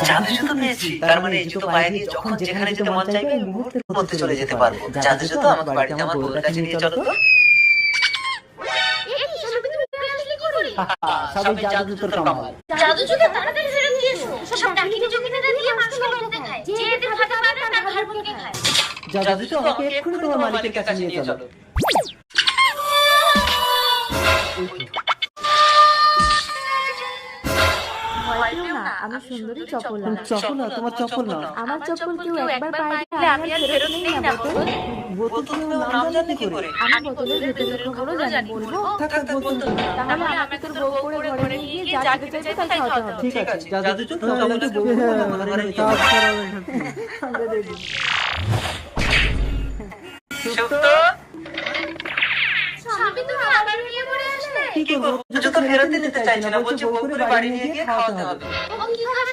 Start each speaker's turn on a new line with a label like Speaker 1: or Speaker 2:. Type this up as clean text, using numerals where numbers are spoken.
Speaker 1: জাদু জুতো পেয়েছি, তার মানে এই জুতো পায়ে দিয়ে যখন যেখানে যেতে মন চাইবে আমি মুহূর্তের মধ্যে চলে যেতে পারবো। জাদু জুতো আমাকে বাড়িতে আমার বউয়ের কাছে নিয়ে চলো তো।
Speaker 2: এই সবে তুমি উড়ে আসলে কি করে?
Speaker 3: সবই জাদু জুতোর কামাল।
Speaker 2: জাদু জুতো তাড়াতাড়ি ফেরত দিয়ে এসো। সব ডাকিনি জমিনেরা দিয়ে মানুষকে লোভ দেখায়, যে এদের ফাঁদে পাবে না ঘাড় ভেঙে খায়।
Speaker 3: জাদু জুতো আমাকে এক্ষুনি তোমার মালিকের কাছে নিয়ে চলো।
Speaker 4: ভয় পেও না, আমি সুন্দরী চপলা।
Speaker 3: চপল না, তোমার চপল না।
Speaker 4: আমার চপ্পল কেউ একবার পায়ে দিলে আমি আর ফেরত নেই না বোতল।
Speaker 3: বোতল তুমি নাম জানলে কি করে?
Speaker 4: আমি বোতলের ভেতরের খবরও জানি, বলবো?
Speaker 3: থাক থাক বোতল তো।
Speaker 4: তাহলে আমাকে তোর বউ করে ঘরে নিয়ে গিয়ে যা খেতে চাইবে তাই খাওয়াতে হবে।
Speaker 3: ঠিক আছে, জাদু জুতো চপলকে বউ করে আমার ঘরে নিয়ে চলো। আমরা ready।
Speaker 1: সুপ্তো,
Speaker 2: স্বামী তুমি আবার বিয়ে করে আসলে?
Speaker 3: কি করবো? জুতো ফেরত দিতে চাইছে না, বলছে বউ করে বাড়ি নিয়ে গিয়ে খাওয়াতে হবে।
Speaker 2: ও কি